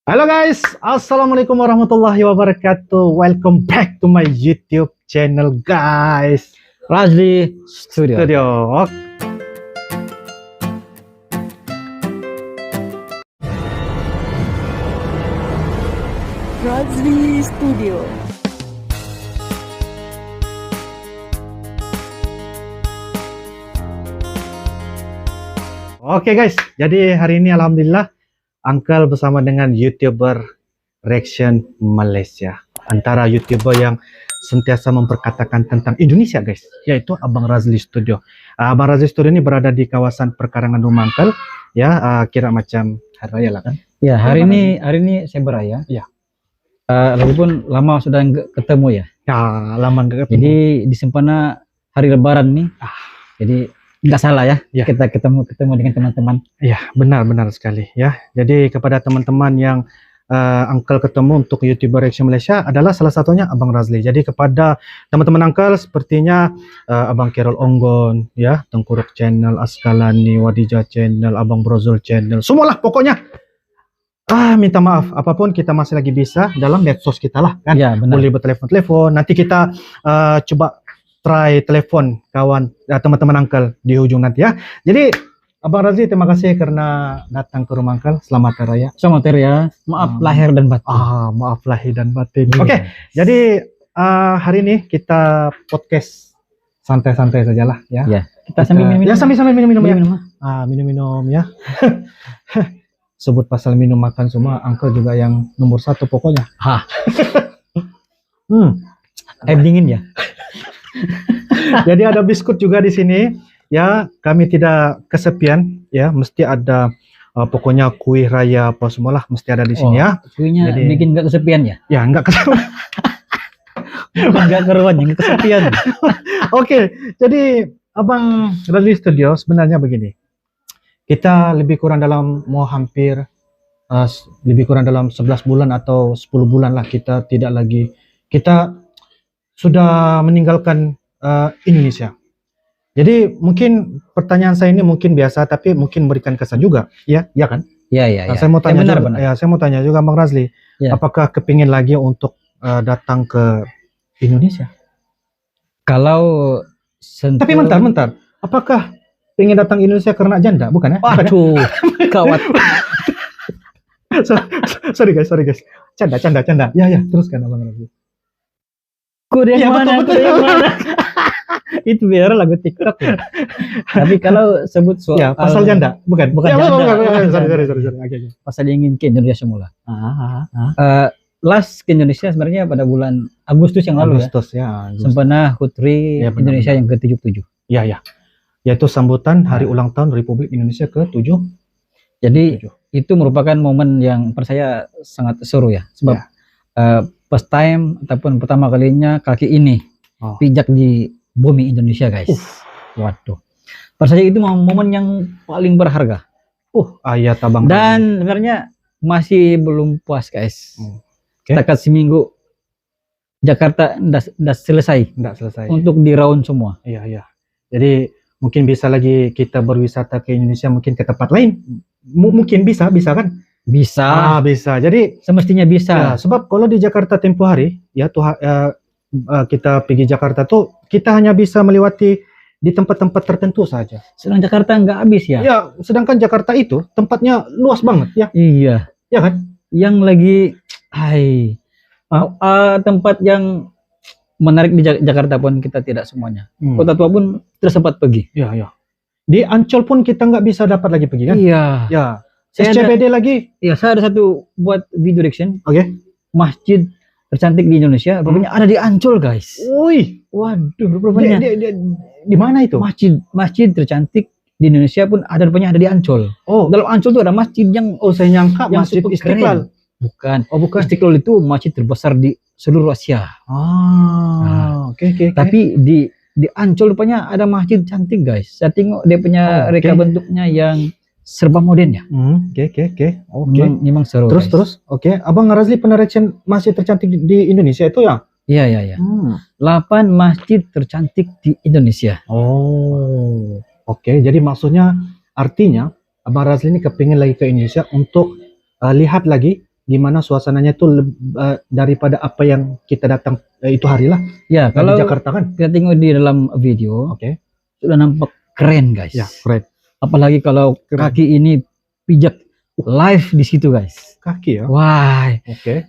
Halo guys, Assalamualaikum warahmatullahi wabarakatuh. Welcome back to my YouTube channel guys. Razli Studio. Studio. Razli Studio. Oke guys, jadi hari ini alhamdulillah Uncle bersama dengan YouTuber Reaction Malaysia. Antara YouTuber yang sentiasa memperkatakan tentang Indonesia guys, yaitu Abang Razli Studio. Abang Razli Studio ini berada di kawasan perkarangan rumah Uncle, ya, kira macam hari raya lah kan? Ya, hari ini saya beraya. Ya. Lagipun lama sudah nggak ketemu ya. Ya, lama nggak ketemu. Jadi di Sempena hari Lebaran nih. Jadi nggak salah ya, Ya. kita ketemu dengan teman-teman. Ya, benar sekali ya. Jadi kepada teman-teman yang Uncle ketemu untuk YouTuber Reaction Malaysia adalah salah satunya Abang Razli. Jadi kepada teman-teman Uncle sepertinya Abang Carol Onggon, ya, Tengkuruk Channel, Askalani, Wadija Channel, Abang Brozul Channel, semualah pokoknya. Minta maaf, apapun kita masih lagi bisa dalam medsos kita lah kan. Ya, benar. Boleh bertelepon-telepon. Nanti kita coba try telepon kawan teman-teman Uncle di ujung nanti ya. Jadi Abang Razli terima kasih karena datang ke rumah Uncle. Selamat Hari Raya. Selamat Hari Raya. Maaf lahir dan batin. Maaf lahir dan batin. Iya. Oke, jadi hari ini kita podcast santai-santai sajalah ya. Ya, kita sambil minum. Ya, sambil minum-minum ya. Minum. Minum-minum ya. Sebut pasal minum makan semua, Uncle juga yang nomor satu pokoknya. Air dingin ya. Jadi ada biskuit juga di sini. Ya, kami tidak kesepian ya, mesti ada pokoknya kuih raya apa semualah mesti ada di sini ya. Kuihnya Jadi- bikin nggak kesepian ya. Ya, enggak kesepian. Bukan nggak keruan, yang kesepian. Oke, jadi Abang Razli Studio sebenarnya begini. Kita lebih kurang dalam lebih kurang dalam 11 bulan atau 10 bulan lah kita sudah meninggalkan Indonesia. Jadi mungkin pertanyaan saya ini mungkin biasa tapi mungkin memberikan kesan juga, ya kan? Ya. Saya mau tanya benar, juga, benar. ya saya mau tanya juga Bang Razli, Ya. apakah kepingin lagi untuk datang ke Indonesia? Kalau Tapi bentar, apakah pengen datang Indonesia karena janda? Bukan ya? Bukan ya? Waduh, kawat. sorry guys. Canda. Ya, teruskan Abang Razli. Kuda Iya, yang mana? betul. Kuda yang mana? Itu biar lagu TikTok ya. Tapi kalau sebut soal Ya, pasal janda, bukan? Bukan Ya, janda. bukan. Sorry. Oke. Pasal ingin ke Indonesia semula. Ah. Last ke Indonesia sebenarnya pada bulan Agustus yang lalu Agustus ya. ya. Sempena HUT-RI Ya, benar, Indonesia yang ke-77. Ya. Yaitu sambutan hari ulang tahun Republik Indonesia ke-7. Jadi itu merupakan momen yang menurut saya sangat seru ya. Sebab first time ataupun pertama kalinya kaki ini pijak di bumi Indonesia guys. Waduh. Menurut saya itu momen yang paling berharga. Ayat Abang. Dan sebenarnya masih belum puas guys. Oke. Setakat seminggu Jakarta ndak selesai Enggak selesai. untuk di round semua. Iya. Jadi mungkin bisa lagi kita berwisata ke Indonesia, mungkin ke tempat lain. Mungkin bisa kan? Bisa, Bisa. Jadi semestinya bisa. ya, sebab kalau di Jakarta tempo hari ya kita pergi Jakarta tuh kita hanya bisa melewati di tempat-tempat tertentu saja. Sedang Jakarta nggak habis ya. Ya, sedangkan Jakarta itu tempatnya luas banget ya. Iya. Ya kan? Yang lagi, tempat yang menarik di Jakarta pun kita tidak semuanya. Kota tua pun tidak sempat pergi. Ya. Di Ancol pun kita nggak bisa dapat lagi pergi kan? Iya. Ya. Saya SCBD lagi. Ya, saya ada satu buat video reaction. Oke. Masjid tercantik di Indonesia, rupanya ada di Ancol guys. Wih, Waduh, rupanya di mana itu? masjid tercantik di Indonesia pun ada di Ancol. Oh, Dalam Ancol tuh ada masjid yang saya nyangka yang Masjid super Istiqlal. keren. Bukan. Bukan. Istiqlal itu masjid terbesar di seluruh Asia. Oke. Tapi di Ancol rupanya ada masjid cantik guys. Saya tengok dia punya reka bentuknya yang serba modern ya. Oke. Memang seru. Terus. guys. Oke. Abang Razli pernah reaction masjid tercantik di Indonesia itu ya? Iya. 8 masjid tercantik di Indonesia. Oh. Oke. Jadi maksudnya artinya Abang Razli ini kepingin lagi ke Indonesia untuk lihat lagi gimana suasananya tuh daripada apa yang kita datang itu hari lah. Ya, Di kalau Jakarta kan. kita tengok di dalam video, Oke. sudah nampak keren guys. Ya, keren. Apalagi kalau Keren. kaki ini pijak live di situ guys. Kaki ya. Wah, Oke.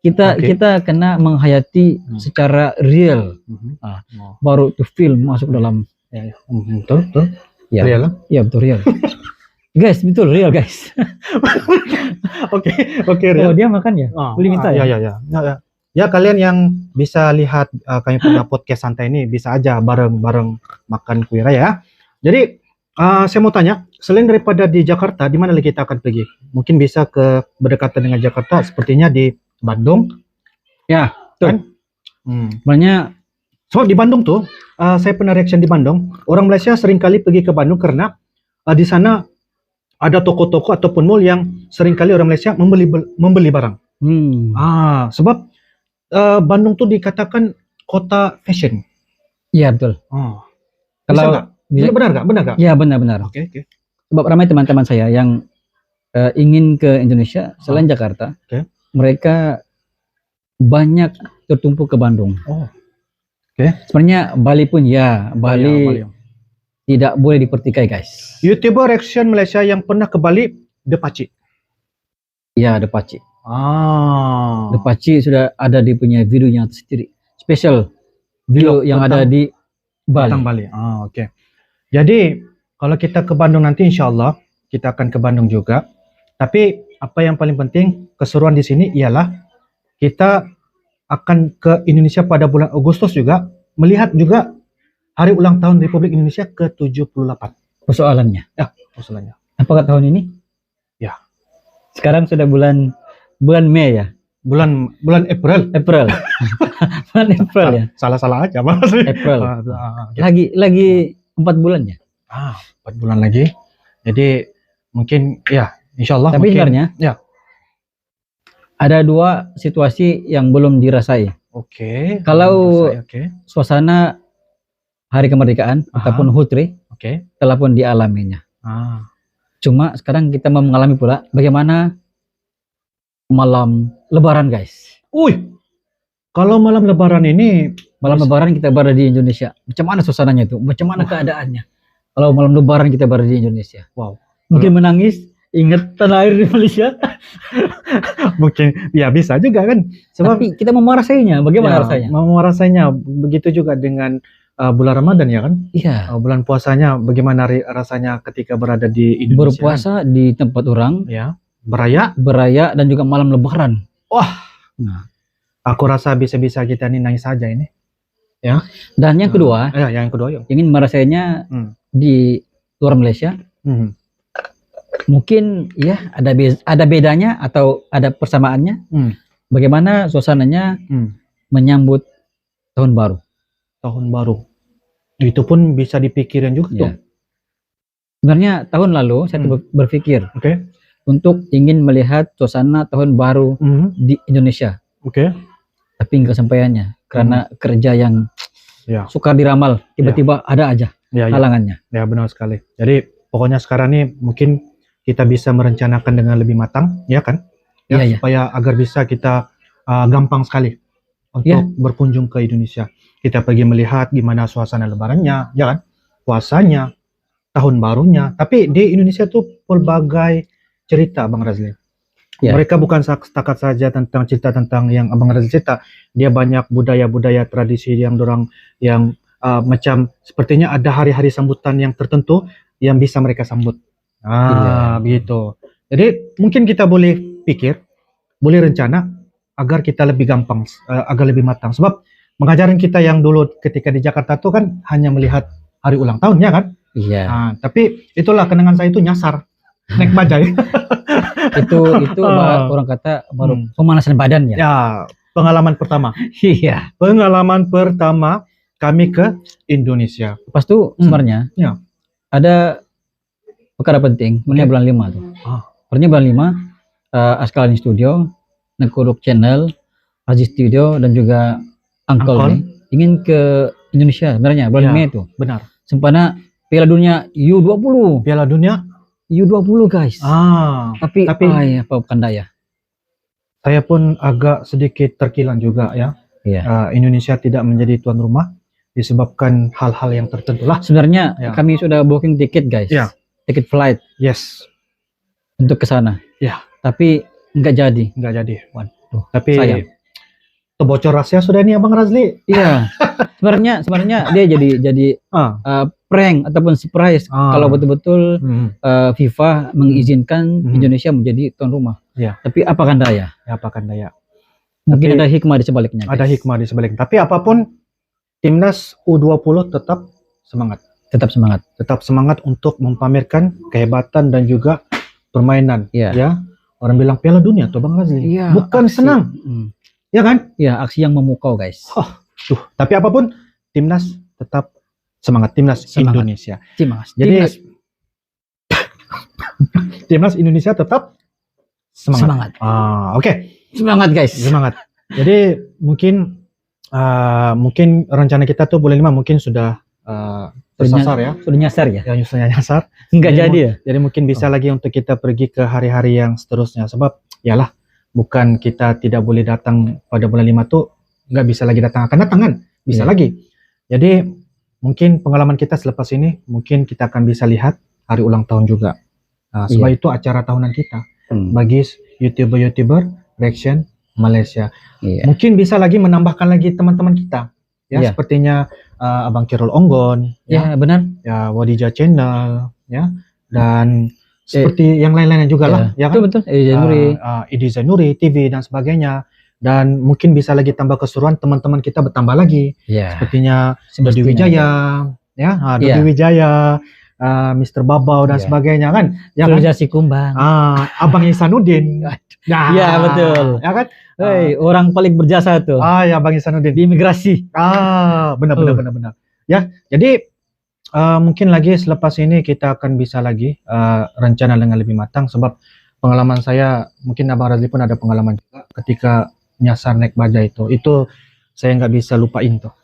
kita Oke. kita kena menghayati secara real. Ah, Oh. baru tuh film masuk dalam. Ya, ya. Betul, betul. Ya, Real, kan? ya betul real. Guys, betul real guys. Oke, oke, Oh, real. dia makan ya? Boleh minta ya, ya? ya, ya. Ya, ya. Ya, kalian yang bisa lihat kami punya podcast santai ini bisa aja bareng-bareng makan kue raya ya. Jadi saya mau tanya, selain daripada di Jakarta, di mana lagi kita akan pergi? Mungkin bisa ke berdekatan dengan Jakarta, sepertinya di Bandung. Ya, betul. Sebenarnya, so di Bandung tuh, saya pernah reaction di Bandung. Orang Malaysia sering kali pergi ke Bandung karena di sana ada toko-toko ataupun mall yang sering kali orang Malaysia membeli barang. Sebab Bandung tuh dikatakan kota fashion. Iya betul. Kalau benar nggak? Ya benar-benar. Oke. Sebab ramai teman-teman saya yang ingin ke Indonesia selain Jakarta, mereka banyak tertumpuk ke Bandung. Sebenarnya Bali pun Bali tidak boleh dipertikai guys. YouTuber reaction Malaysia yang pernah ke Bali, The Paci. Ya, The Paci. The Paci sudah ada di punya videonya sendiri. Special video yang ada di Bali. Tentang Bali. Oke. Jadi kalau kita ke Bandung nanti insya Allah kita akan ke Bandung juga. Tapi apa yang paling penting keseruan di sini ialah kita akan ke Indonesia pada bulan Agustus juga, melihat juga hari ulang tahun Republik Indonesia ke-78. Persoalannya. Persoalannya. Apakah tahun ini? Ya. Sekarang sudah bulan Mei ya. Bulan April. Bulan April ya. Salah aja Mas. April. Lagi 4 bulan ya. 4 bulan lagi. Jadi mungkin ya insya Allah. Tapi mungkin, sebenarnya ya. Ada 2 situasi yang belum dirasai. Oke. Kalau suasana hari kemerdekaan ataupun HUT telah pun dialaminya. Cuma sekarang kita mau mengalami pula bagaimana malam Lebaran guys. Kalau malam Lebaran ini, Lebaran kita berada di Indonesia. Macam mana suasananya itu? Macam mana keadaannya? Kalau malam Lebaran kita berada di Indonesia. Wow. Mungkin menangis, ingat tanah air di Malaysia. Mungkin ya bisa juga kan. Sebab tapi kita mau merasainya. Bagaimana rasanya? Mau merasainya. Begitu juga dengan bulan Ramadan ya kan? Iya. Bulan puasanya bagaimana rasanya ketika berada di Indonesia? Berpuasa kan? Di tempat orang. Ya. Beraya dan juga malam Lebaran. Nah, aku rasa bisa-bisa kita ini nangis saja ini. Ya. Dan yang kedua, yang kedua yuk. Ingin merasainya di luar Malaysia. Mungkin ya ada bedanya atau ada persamaannya. Bagaimana suasananya menyambut tahun baru. Tahun baru. Itu pun bisa dipikirin juga tuh. Sebenarnya tahun lalu saya berpikir untuk ingin melihat suasana tahun baru di Indonesia. Tapi nggak kesampaiannya karena kerja yang sukar diramal, tiba-tiba ada aja halangannya. Ya benar sekali. Jadi pokoknya sekarang nih mungkin kita bisa merencanakan dengan lebih matang, ya kan? Supaya agar bisa kita gampang sekali untuk berkunjung ke Indonesia. Kita pergi melihat gimana suasana Lebarannya, ya kan? Puasanya, tahun barunya. Tapi di Indonesia tuh pelbagai cerita, Bang Razli. Mereka bukan setakat saja tentang cerita tentang yang Abang Razli cerita. Dia banyak budaya-budaya tradisi yang dorang yang macam sepertinya ada hari-hari sambutan yang tertentu yang bisa mereka sambut. Begitu. Jadi mungkin kita boleh pikir, boleh rencana agar kita lebih gampang, agar lebih matang. Sebab mengajarin kita yang dulu ketika di Jakarta tuh kan hanya melihat hari ulang tahunnya kan. Tapi itulah kenangan saya itu nyasar naik bajai. itu orang kata baru pemanasan badan ya. Ya, pengalaman pertama. Pengalaman pertama kami ke Indonesia. Pas itu sebenarnya ada perkara penting, sebenarnya bulan 5 tuh. Sebenarnya bulan 5 Askalani Studio, Nengkuruk Channel, Aziz Studio dan juga Uncle nih, ingin ke Indonesia sebenarnya bulan Mei itu. Benar. Sempena Piala Dunia U20. Piala Dunia U20 guys. Tapi apa bukan daya. Saya pun agak sedikit terkilan juga ya. Iya. Indonesia tidak menjadi tuan rumah disebabkan hal-hal yang tertentu lah. Sebenarnya Ya. kami sudah booking tiket guys. Ya. Tiket flight Yes, untuk ke sana. Ya. Tapi nggak jadi. nggak jadi. Waduh. Tapi Sayang. itu bocor rahasia sudah nih Abang Razli. Iya. sebenarnya dia jadi prank ataupun surprise kalau betul-betul FIFA mengizinkan Indonesia menjadi tuan rumah. Iya. Tapi apakan daya? Ya, apakan daya. Mungkin Tapi ada hikmah di sebaliknya. ada guys. hikmah di sebaliknya. Tapi apapun, timnas U20 tetap semangat. Tetap semangat. Tetap semangat untuk memamerkan kehebatan dan juga permainan. Iya. Ya, orang bilang Piala Dunia tuh Bang Razli. Iya, Bukan aksi. senang, ya kan? Iya, aksi yang memukau guys. Tuh, tapi apapun, timnas tetap semangat. Timnas Semangat. Indonesia. Timnas. Jadi timnas Indonesia tetap semangat. Oke. Semangat guys. Semangat. Jadi mungkin rencana kita tuh bulan 5 mungkin sudah tersasar ya. Sudah nyasar ya? Yang nyusunnya nyasar. Enggak Jadi jadi ya? Jadi mungkin bisa lagi untuk kita pergi ke hari-hari yang seterusnya. Sebab yalah, bukan kita tidak boleh datang pada bulan 5 tuh nggak bisa lagi datang, akan datang kan? Bisa Iya. lagi. Jadi mungkin pengalaman kita selepas ini mungkin kita akan bisa lihat hari ulang tahun juga. Sebab itu acara tahunan kita bagi YouTuber reaction Malaysia. Iya. Mungkin bisa lagi menambahkan lagi teman-teman kita. Ya, Iya. sepertinya Abang Kirol Onggon, Ya, benar. ya Wadija Channel, ya, dan seperti yang lain-lainnya juga lah, ya kan? Betul. Januri. Idi Zainuri TV dan sebagainya. Dan mungkin bisa lagi tambah keseruan, teman-teman kita bertambah lagi. Iya. Sepertinya Dodi Semestinya. Wijaya, ya, Dodi Iya. Wijaya, Mr. Babau dan Iya. sebagainya kan? Ya kan? Sulawesi Kumbang. Abang Ihsanuddin. Nah, Iya, betul. Ya kan? Hei, orang paling berjasa tuh Ya Bang Ihsanuddin. di imigrasi. Benar. Ya, jadi mungkin lagi selepas ini kita akan bisa lagi rencana dengan lebih matang, sebab pengalaman saya, mungkin Abang Razli pun ada pengalaman juga ketika nyasar naik baja itu saya nggak bisa lupain tuh.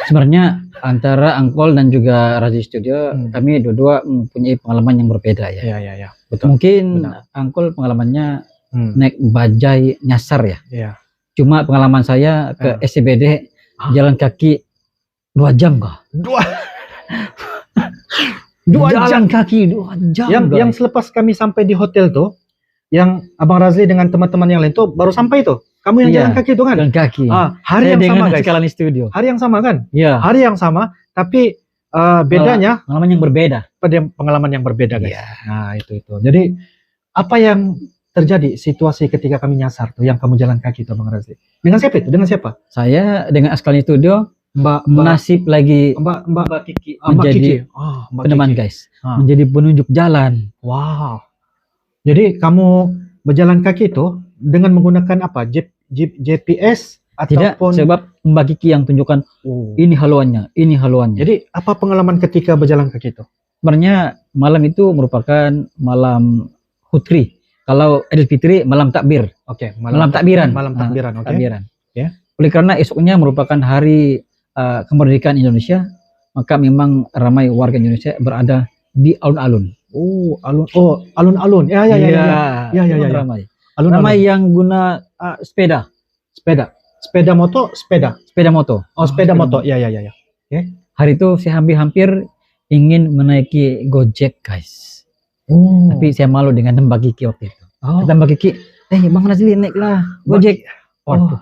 Sebenarnya antara Angkol dan juga Razi Studio, kami dua-dua mempunyai pengalaman yang berbeda ya. Iya. Betul. Mungkin Benar. Angkol pengalamannya naik bajai nyasar ya. Iya. Cuma pengalaman saya ke SCBD jalan kaki 2 jam kah? 2 jalan kaki 2 jam. Yang selepas kami sampai di hotel tuh, yang Abang Razli dengan teman-teman yang lain tuh baru sampai tuh. Kamu yang Iya, jalan kaki tuh kan? jalan kaki. Hari Saya yang dengan sama guys. Skalani Studio. Hari yang sama kan? Iya. Hari yang sama, tapi bedanya Pengalaman yang berbeda. pada pengalaman yang berbeda guys. Iya. Nah itu. Jadi apa yang terjadi situasi ketika kami nyasar tuh, yang kamu jalan kaki tuh Bang Razli? Dengan siapa itu? Dengan siapa? Saya dengan Skalani Studio Mbak nasib lagi Mbak Kiki Mbak menjadi Kiki. Mbak peneman Kiki. guys, menjadi penunjuk jalan. Wow. Jadi kamu berjalan kaki itu dengan menggunakan apa? GPS Tidak, ataupun sebab Mbak Kiki yang tunjukkan ini haluannya, ini haluannya. Jadi apa pengalaman ketika berjalan kaki itu? Sebenarnya malam itu merupakan malam Hutri. Kalau Idul Fitri malam takbir. Oke, Malam takbiran. Malam takbiran, oke. Takbiran. Ya. Oleh karena esoknya merupakan hari kemerdekaan Indonesia, maka memang ramai warga Indonesia berada di alun-alun. Alun-alun. Ya. Memang ramai. Alun-alun. Ramai yang guna sepeda motor. moto. Sepeda motor. Ya. Hari itu saya hampir ingin menaiki Gojek, guys. Tapi saya malu dengan Mbak Kiki waktu itu. Kata Mbak Kiki, Bang Razli naiklah Gojek. Waduh,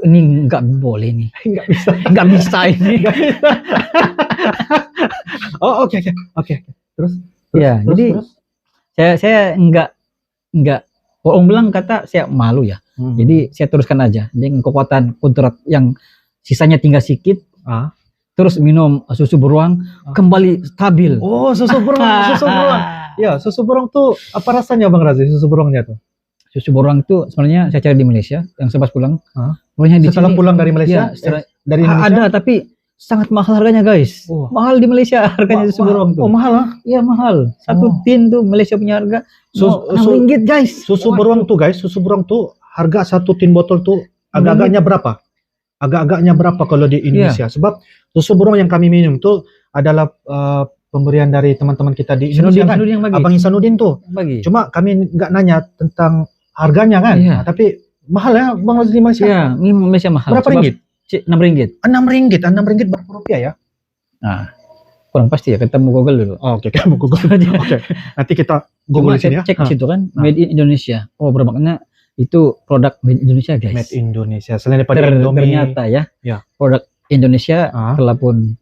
ini nggak boleh nih. Nggak bisa ini. Oke. Terus? Ya, jadi saya nggak. Orang bilang kata saya malu ya. Jadi saya teruskan aja dengan kekuatan kodrat yang sisanya tinggal sedikit. Terus minum susu beruang, kembali stabil. Susu beruang. Ya, susu beruang tuh apa rasanya Bang Razli? Susu beruangnya tuh? Susu beruang itu sebenarnya saya cari di Malaysia, yang selepas pulang. Setelah pulang dari Malaysia? Dari Indonesia? Ada, tapi sangat mahal harganya, guys. Mahal di Malaysia harganya susu beruang tuh. Mahal lah? Iya, mahal. Satu tin tuh Malaysia punya harga RM6, guys. Susu beruang tuh harga satu tin botol tuh agak-agaknya berapa? Agak-agaknya berapa kalau di Indonesia? Sebab susu beruang yang kami minum tuh adalah pemberian dari teman-teman kita di Indonesia kan? Abang Ihsanuddin tuh. Bagi. Cuma kami nggak nanya tentang harganya kan? Iya. Tapi mahal ya Bang Razli di Malaysia. Ya, ini Malaysia mahal. Berapa Sebab ringgit? RM6. RM6 berapa rupiah ya? Nah, kurang pasti ya, ketemu Google dulu. Oh, oke, kamu Google. Oke. Nanti kita Google Cuma di sini saya ya. cek di situ kan, Nah. made in Indonesia. Oh, bermakna itu produk made in Indonesia, guys. Made Indonesia. Selain daripada Indomie. Ternyata ya, Ya. produk Indonesia Ah. telah pun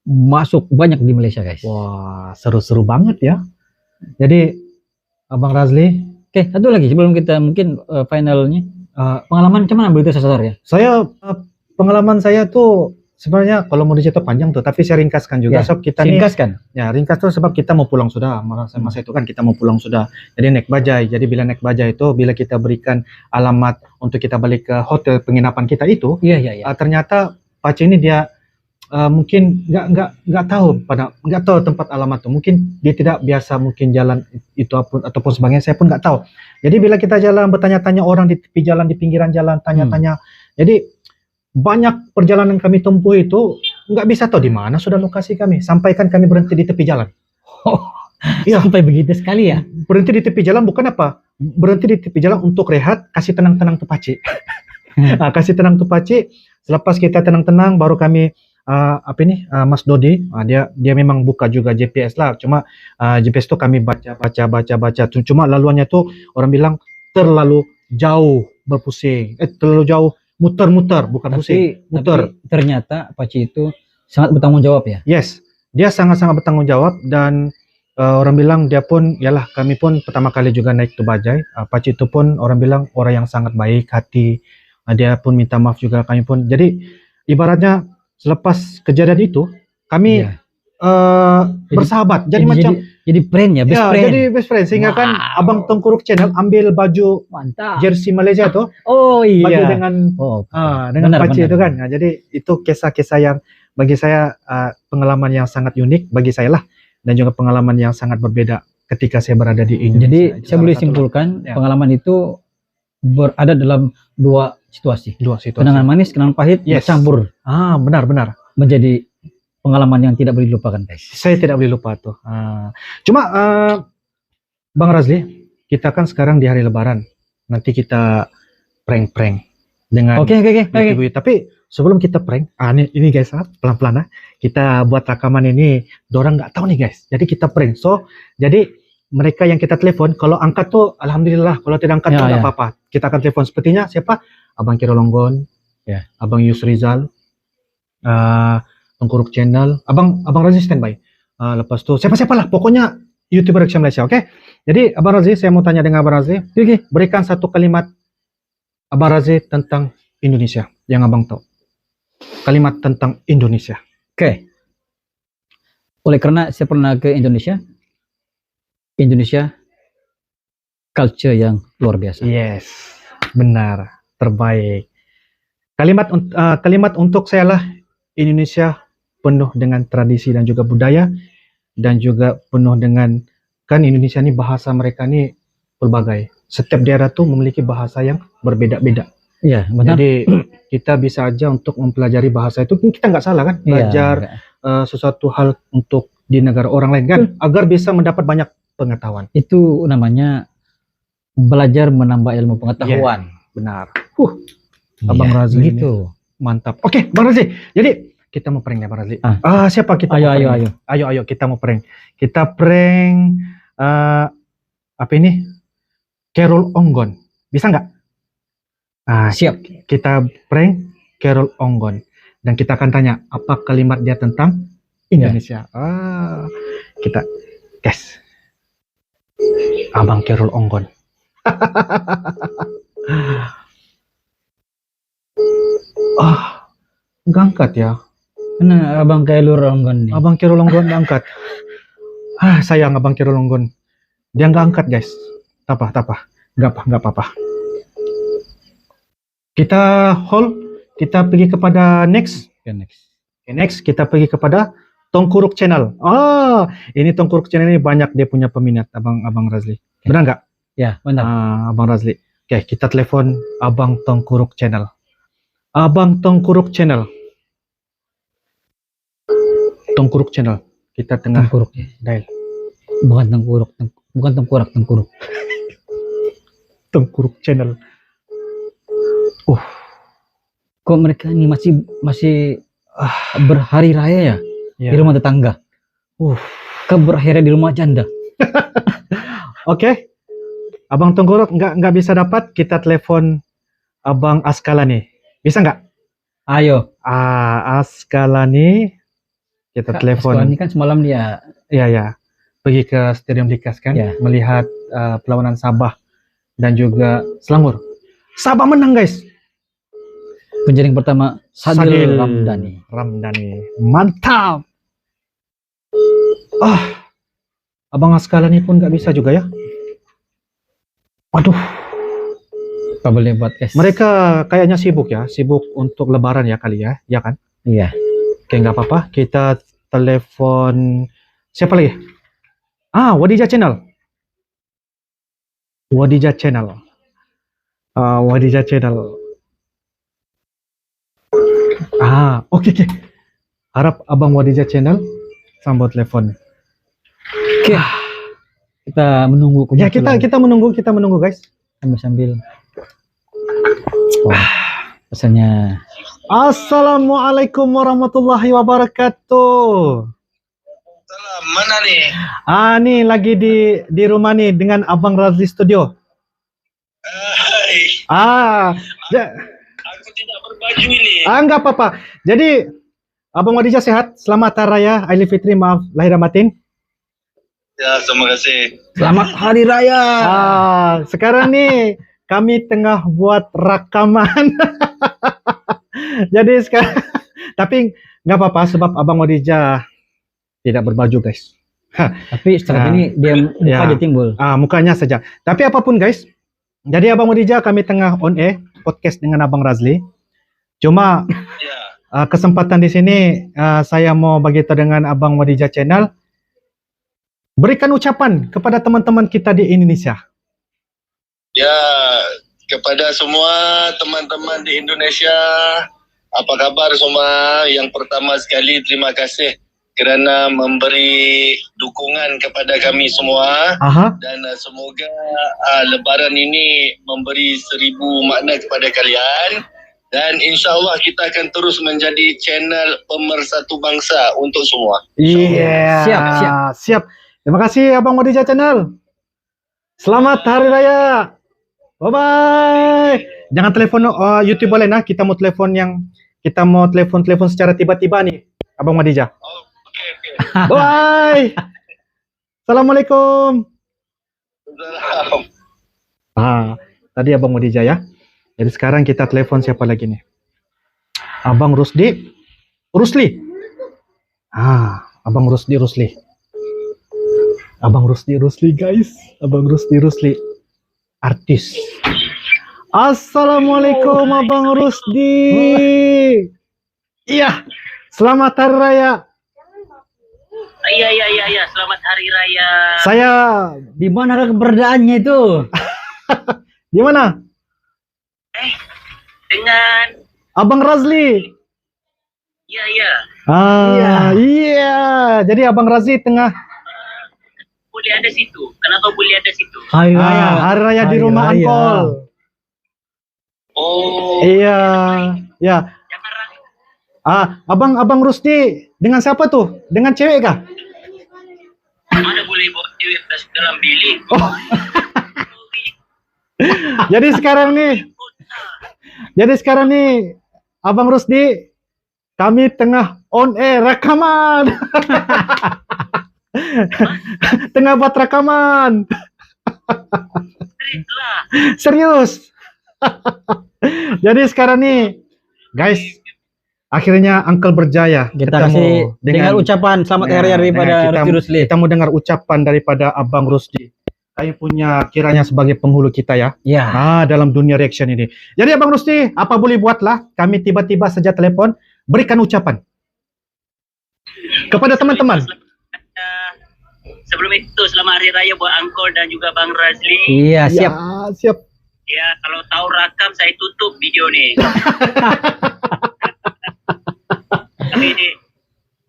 masuk banyak di Malaysia, guys. Wah, seru-seru banget ya. Jadi Abang Razli, Oke, satu lagi sebelum kita mungkin finalnya, pengalaman cuman ambil itu sasar ya. saya pengalaman saya tuh sebenarnya kalau mau dicerita panjang tuh, tapi saya ringkaskan juga. Ya, Sebab kita nih, Singkas kan? ya ringkas tuh sebab kita mau pulang sudah. Masa itu kan kita mau pulang sudah. Jadi naik bajai. Jadi bila naik bajai itu, bila kita berikan alamat untuk kita balik ke hotel penginapan kita itu, Iya. ternyata Pace ini dia mungkin nggak tahu tempat alamat tuh. Mungkin dia tidak biasa mungkin jalan itu ataupun sebagainya. Saya pun nggak tahu. Jadi bila kita jalan bertanya-tanya orang di tepi jalan, di pinggiran jalan, tanya-tanya. Jadi banyak perjalanan kami tempuh itu nggak bisa tahu di mana sudah lokasi kami. Sampaikan kami berhenti di tepi jalan. Iya. Sampai begitu sekali ya. Berhenti di tepi jalan bukan apa? Berhenti di tepi jalan untuk rehat, kasih tenang-tenang tuh Pace. Nah, kasih tenang tuh Pace. Selepas kita tenang-tenang, baru kami Mas Dodi, dia memang buka juga GPS lah. Cuma GPS tuh kami baca. Cuma laluannya tuh orang bilang terlalu jauh berpusing. Terlalu jauh muter-muter, bukan pusing, muter. Tapi ternyata Paci itu sangat bertanggung jawab ya. Yes, dia sangat-sangat bertanggung jawab dan orang bilang dia pun, yalah kami pun pertama kali juga naik ke bajai. Paci itu pun orang bilang orang yang sangat baik hati. Dia pun minta maaf juga kami pun. Jadi ibaratnya selepas kejadian itu kami Iya. bersahabat. Jadi macam jadi friend ya, best friend. jadi best friend. Sehingga kan Wow. Abang Tengkuruk Channel ambil baju Mantap. jersey Malaysia tuh, Oh baju iya. dengan dengan Benar, Paci benar. itu kan. Nah, jadi itu kisah-kisah yang bagi saya pengalaman yang sangat unik bagi saya lah, dan juga pengalaman yang sangat berbeda ketika saya berada di Indonesia. Jadi Itu saya salah boleh satu simpulkan Ya. pengalaman itu berada dalam dua situasi. dua situasi. Kenangan manis, kenangan pahit Yes. bercampur Benar. menjadi pengalaman yang tidak boleh dilupakan, guys. Saya tidak boleh lupa tuh. Cuma Bang Razli, kita kan sekarang di hari Lebaran. Nanti kita prank-prank dengan Oke. ibu-ibu. Tapi sebelum kita prank, ini guys, pelan-pelan kita buat rekaman ini, dorang nggak tahu nih guys. Jadi kita prank. So, jadi mereka yang kita telepon, kalau angkat tuh alhamdulillah, kalau tidak angkat tuh nggak apa-apa. Kita akan telepon sepertinya siapa? Abang Kiro Longgon, Ya. Abang Yusrizal, Tengkuruk Channel, Abang Razli standby. Lepas tuh siapa-siapa lah, pokoknya YouTuber Reaction Malaysia, oke? Jadi Abang Razli, saya mau tanya dengan Abang Razli, berikan satu kalimat Abang Razli tentang Indonesia yang Abang tahu. Kalimat tentang Indonesia. Oke. Oleh karena saya pernah ke Indonesia culture yang luar biasa. Yes, benar, terbaik. Kalimat untuk saya lah, Indonesia penuh dengan tradisi dan juga budaya, dan juga penuh dengan, kan Indonesia ini bahasa mereka ini berbagai. Setiap daerah tuh memiliki bahasa yang berbeda-beda. Iya, benar. Jadi kita bisa aja untuk mempelajari bahasa itu, kita nggak salah kan, belajar sesuatu hal untuk di negara orang lain kan, agar bisa mendapat banyak pengetahuan. Itu namanya belajar menambah ilmu pengetahuan. Benar. Abang Razli gitu. Mantap. Oke, Bang Razli. Jadi kita mau prank ya Bang Razli. Siapa kita? Ayo kita mau prank. Kita prank apa ini? Carol Onggon. Bisa nggak? Siap. Kita prank Carol Onggon dan kita akan tanya apa kalimat dia tentang Indonesia. Kita tes. Abang Carol Onggon. Nggak angkat ya. Nah, Abang Carol Onggon nih. Abang Carol Onggon nggak angkat. Sayang Abang Carol Onggon. Dia nggak angkat guys. Nggak apa-apa. Kita hold, kita pergi kepada next. Next kita pergi kepada Tengkuruk Channel. Ini Tengkuruk Channel ini banyak dia punya peminat, Abang Razli. Benar nggak? Ya, benar. Abang Razli. Oke, kita telepon Abang Tengkuruk Channel. Abang Tengkuruk Channel. Tengkuruk Channel. Kita tengah Tengkuruk. dial. Bukan tengkuruk, bukan tengkuruk. Tengkuruk Channel. kok mereka ini masih berhari raya ya Ya. di rumah tetangga. Kok berakhirnya di rumah janda. Oke. Abang Tenggorok nggak bisa dapat, kita telepon Abang Askalani. Bisa nggak? Ayo. Askalani, kita telepon. Ini kan semalam dia Ya. Pergi ke Stadium Likas kan, Ya. melihat perlawanan Sabah dan juga Selangor. Sabah menang guys. penjaring pertama Sadil Ramdhani. Mantap. Abang Askalani pun nggak bisa juga ya. Waduh. Apa boleh buat es? Mereka kayaknya sibuk untuk Lebaran ya kali ya, ya kan? Iya. Oke, nggak apa-apa. Kita telepon siapa lagi? Wadija Channel. Oke. Harap Abang Wadija Channel sambut telepon. Oke. Kita menunggu Ya, kita menunggu guys. sambil pesannya. Assalamualaikum warahmatullahi wabarakatuh. Salam, mana nih? Nih lagi di rumah nih dengan Abang Razli Studio. Aku tidak berbaju ini. Enggak apa-apa. Jadi Abang Wadija sehat? Selamat Hari Raya Aidil Fitri, maaf lahir dan batin. Ya, terima kasih. Selamat Hari Raya. Sekarang nih kami tengah buat rekaman. Jadi sekarang, tapi nggak apa-apa sebab Abang Wadija tidak berbaju guys. Tapi setelah ini dia muka aja timbul. Mukanya saja. Tapi apapun guys. Jadi Abang Wadija kami tengah on air podcast dengan Abang Razli. Cuma kesempatan di sini saya mau bagi tahu dengan Abang Wadija Channel. Berikan ucapan kepada teman-teman kita di Indonesia. Ya, kepada semua teman-teman di Indonesia, apa kabar semua? Yang pertama sekali terima kasih kerana memberi dukungan kepada kami semua. Dan semoga Lebaran ini memberi 1000 makna kepada kalian. Dan insyaAllah kita akan terus menjadi channel pemersatu bangsa untuk semua. Iya. Siap. Terima kasih Abang Wadija Channel. Selamat Hari Raya. Bye-bye. Jangan telepon YouTube boleh nah. Kita mau telepon secara tiba-tiba nih Abang Wadija. Oke. Bye. Assalamualaikum. Salam. Tadi Abang Wadija ya. Jadi sekarang kita telepon siapa lagi nih? Abang Rusli. Abang Rusli guys. Abang Rusli. Artis. Assalamualaikum Abang Rusdi. Iya. Selamat Hari Raya. Iya. Selamat Hari Raya. Saya Di mana keberadaannya itu? di mana? Dengan Abang Razli. Iya. Iya. Jadi Abang Razli tengah Boleh ada situ. Kenapa boleh ada situ? Hari Raya. Hari Raya di rumah Raya. Angkol. Oh. Iya. Jangan ragu. Abang Rusdi dengan siapa tuh? Dengan cewek kah? Mana boleh bawa cewek dalam bilik? Jadi sekarang nih Abang Rusdi kami tengah on air rekaman. Tengah buat rekaman. Serius. Jadi sekarang nih guys, akhirnya Uncle berjaya. Kita kasih dengar ucapan selamat Hari Raya daripada Rusdi. Kita mau dengar ucapan daripada Abang Rusdi. Kami punya kiranya sebagai penghulu kita ya. Dalam dunia reaction ini. Jadi Abang Rusdi, apa boleh buatlah kami tiba-tiba saja telepon, berikan ucapan kepada teman-teman. Sebelum itu selamat Hari Raya buat Angkol dan juga Bang Razli. Iya, siap. Ya, kalau tahu rakam saya tutup video nih. Tapi ini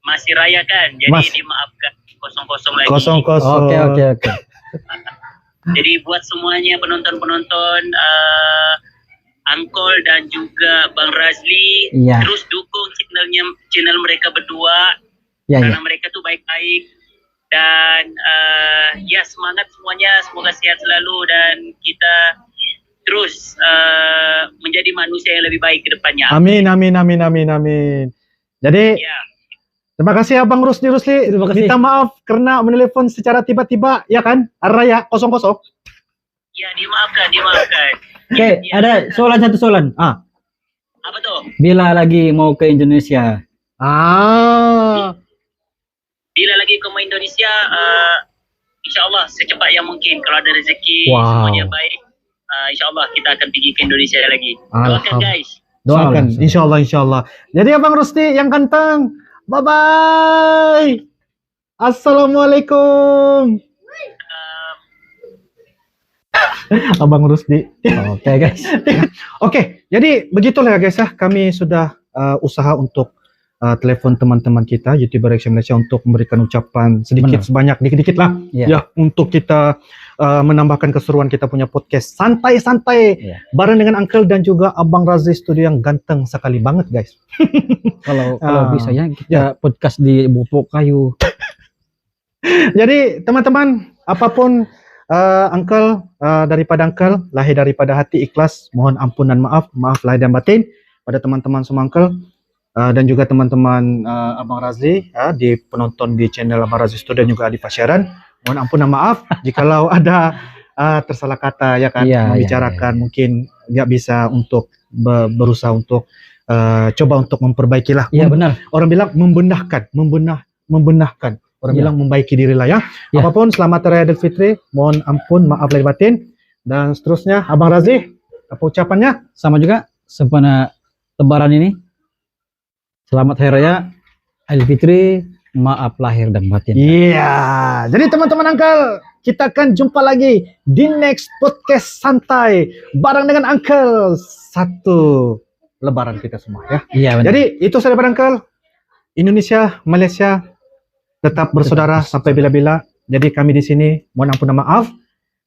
masih raya kan, jadi dimaafkan kosong-kosong lagi. Kosong. Oke. Jadi buat semuanya penonton-penonton, Uncle dan juga Bang Razli. Iya. Terus dukung channel mereka berdua. Ya, Karena ya. mereka tuh baik-baik. Dan ya semangat semuanya. Semoga sehat selalu dan kita terus menjadi manusia yang lebih baik ke depannya. Amin, amin, amin, amin, amin. Jadi Ya. terima kasih Abang Rusdi. Terima kasih. Minta maaf karena menelepon secara tiba-tiba, ya kan? Araya 00. Ya, dimaafkan. Oke, Ya. ada satu soalan. Apa tuh? Bila lagi mau ke Indonesia, Bila lagi ke Indonesia, insya Allah secepat yang mungkin. Kalau ada rezeki, Wow. semuanya baik, insya Allah kita akan pergi ke Indonesia lagi. Doakan guys. Doakan, Insyaallah. insya Allah. Jadi Abang Rusdi yang ganteng, bye-bye. Assalamualaikum. Abang Rusdi. Oke, guys. Oke, jadi begitulah ya guys ya. Kami sudah usaha untuk telepon teman-teman kita YouTuber Reaction Malaysia untuk memberikan ucapan sedikit Benar. sebanyak, dikit-dikit lah. Iya. Ya, untuk kita menambahkan keseruan kita punya podcast santai-santai Iya. bareng dengan Uncle dan juga Abang Razli Studio yang ganteng sekali banget guys. Kalau Ah. bisa ya kita podcast di Bupuk Kayu. Jadi teman-teman, apapun Uncle daripada Uncle, lahir daripada hati ikhlas, mohon ampun dan maaf lahir dan batin pada teman-teman semua Uncle dan juga teman-teman Abang Razli di penonton di channel Abang Razli Studio dan juga di Pasyaran. Mohon ampun dan maaf jikalau ada tersalah kata ya kan, Iya, membicarakan mungkin nggak bisa untuk berusaha untuk coba untuk memperbaiki lah. Iya, benar. Orang bilang membenahkan. Orang Iya. bilang membaiki diri lah ya. Iya. Apapun, selamat Raya Idul Fitri. Mohon ampun, maaf lahir batin. Dan seterusnya, Abang Razli, apa ucapannya? Sama juga sempena Lebaran ini. Selamat Hari Raya Idul Fitri, maaf lahir dan batin. Iya. Jadi teman-teman Uncle, kita akan jumpa lagi di next podcast santai bareng dengan Uncle. Satu Lebaran kita semua ya. Iya, benar. Jadi itu saja daripada Uncle. Indonesia, Malaysia tetap bersaudara sampai bila-bila. Jadi kami di sini mohon ampun dan maaf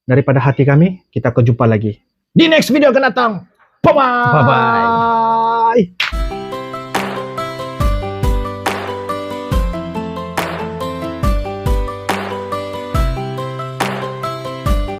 daripada hati kami. Kita akan jumpa lagi di next video akan datang. Bye bye. Bye-bye.